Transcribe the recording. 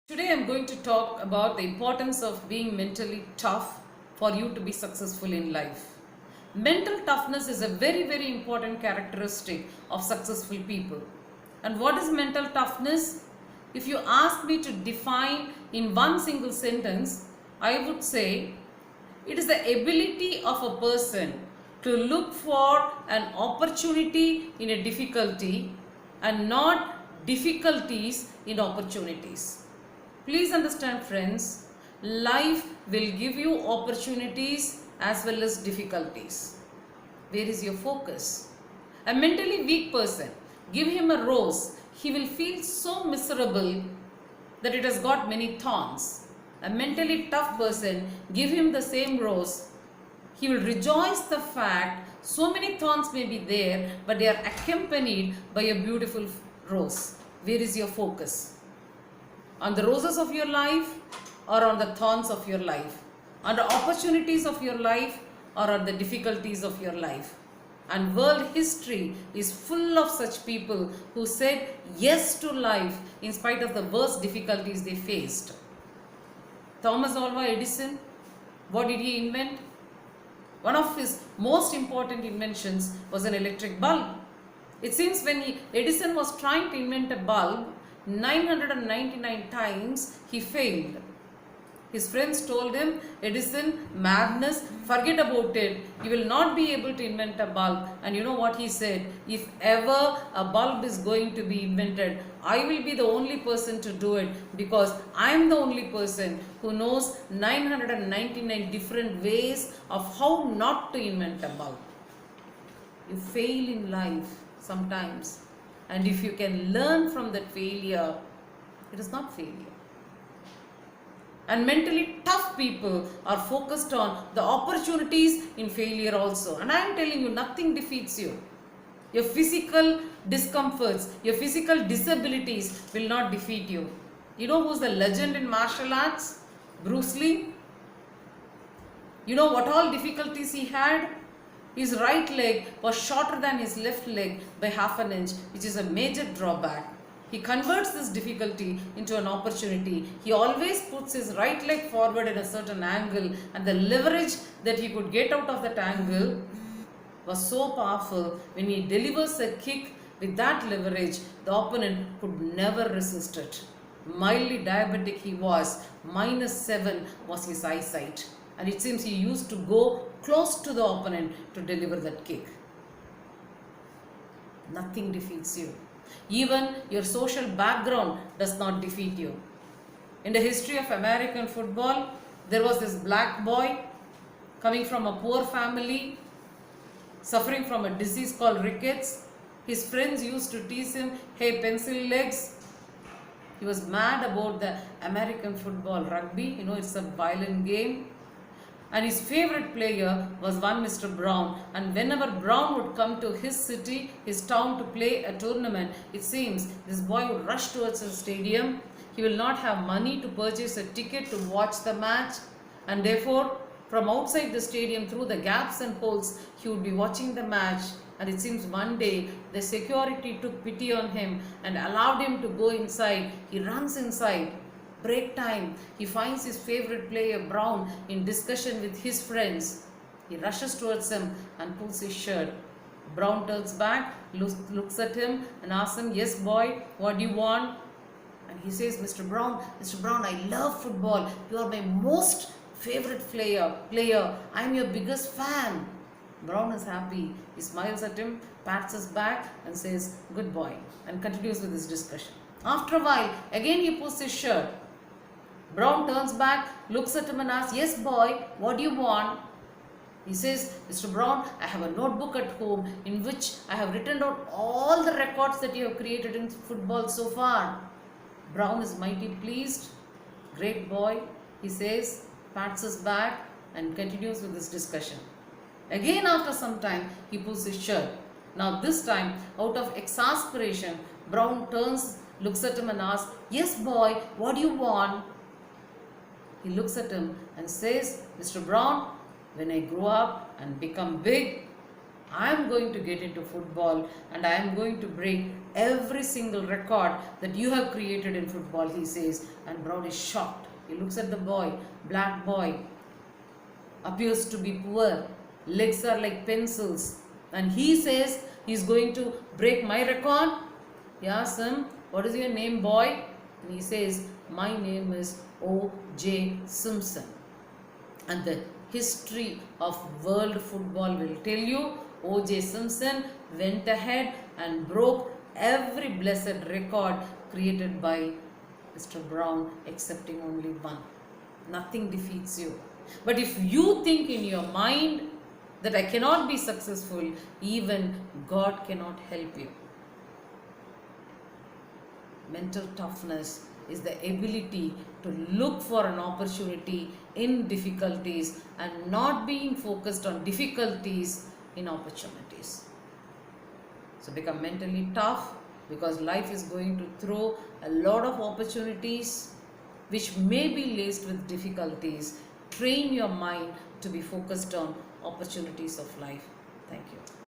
Today I'm going to talk about the importance of being mentally tough for you to be successful in life. Mental toughness is a very important characteristic of successful people. And what is mental toughness? If you ask me to define in one single sentence, I would say it is the ability of a person to look for an opportunity in a difficulty and not difficulties in opportunities. Please understand, friends, life will give you opportunities as well as difficulties. Where is your focus? A mentally weak person, give him a rose, he will feel so miserable that it has got many thorns. A mentally tough person, give him the same rose, he will rejoice the fact so many thorns may be there, but they are accompanied by a beautiful rose. Where is your focus? On the roses of your life or on the thorns of your life? On the opportunities of your life or on the difficulties of your life? And world history is full of such people who said yes to life in spite of the worst difficulties they faced. Thomas Alva Edison, what did he invent? One of his most important inventions was an electric bulb. It seems when Edison was trying to invent a bulb, 999 times he failed. His friends told him, Edison, madness, forget about it. You will not be able to invent a bulb. And you know what he said? If ever a bulb is going to be invented, I will be the only person to do it because I am the only person who knows 999 different ways of how not to invent a bulb. You fail in life sometimes. And if you can learn from that failure, it is not failure. And mentally tough people are focused on the opportunities in failure also. And I am telling you, nothing defeats you. Your physical discomforts, your physical disabilities will not defeat you. You know who's the legend in martial arts? Bruce Lee. You know what all difficulties he had? His right leg was shorter than his left leg by half an inch, which is a major drawback. He converts this difficulty into an opportunity. He always puts his right leg forward in a certain angle, and the leverage that he could get out of that angle was so powerful. When he delivers a kick with that leverage, the opponent could never resist it. Mildly diabetic he was, -7 was his eyesight. And it seems he used to go close to the opponent to deliver that kick. Nothing defeats you. Even your social background does not defeat you. In the history of American football, there was this black boy coming from a poor family, suffering from a disease called rickets. His friends used to tease him, hey, pencil legs. He was mad about the American football, rugby. You know, it's a violent game. And his favorite player was one Mr. Brown. And whenever Brown would come to his city, his town to play a tournament, it seems this boy would rush towards the stadium. He will not have money to purchase a ticket to watch the match. And therefore, from outside the stadium, through the gaps and holes, he would be watching the match. And it seems one day the security took pity on him and allowed him to go inside. He runs inside. Break time, he finds his favorite player Brown in discussion with his friends. He rushes towards him and pulls his shirt. Brown turns back, looks at him and asks him, yes boy, what do you want? And he says, Mr. Brown, I love football. You are my most favorite player. I am your biggest fan. Brown is happy. He smiles at him, pats his back and says, good boy, and continues with his discussion. After a while, again he pulls his shirt. Brown turns back, looks at him and asks, yes boy, what do you want? He says, Mr. Brown, I have a notebook at home in which I have written down all the records that you have created in football so far. Brown is mighty pleased. Great boy, he says, pats his back and continues with this discussion. Again after some time, he pulls his shirt. Now this time, out of exasperation, Brown turns, looks at him and asks, yes boy, what do you want? He looks at him and says, Mr. Brown, when I grow up and become big, I am going to get into football and I am going to break every single record that you have created in football, he says. And Brown is shocked. He looks at the boy, black boy, appears to be poor, legs are like pencils, and he says he's going to break my record. He asks him, what is your name, boy? And he says, my name is O.J. Simpson. And the history of world football will tell you O.J. Simpson went ahead and broke every blessed record created by Mr. Brown, excepting only one. Nothing defeats you. But if you think in your mind that I cannot be successful, even God cannot help you. Mental toughness is the ability to look for an opportunity in difficulties and not being focused on difficulties in opportunities. So become mentally tough, because life is going to throw a lot of opportunities which may be laced with difficulties. Train your mind to be focused on opportunities of life. Thank you.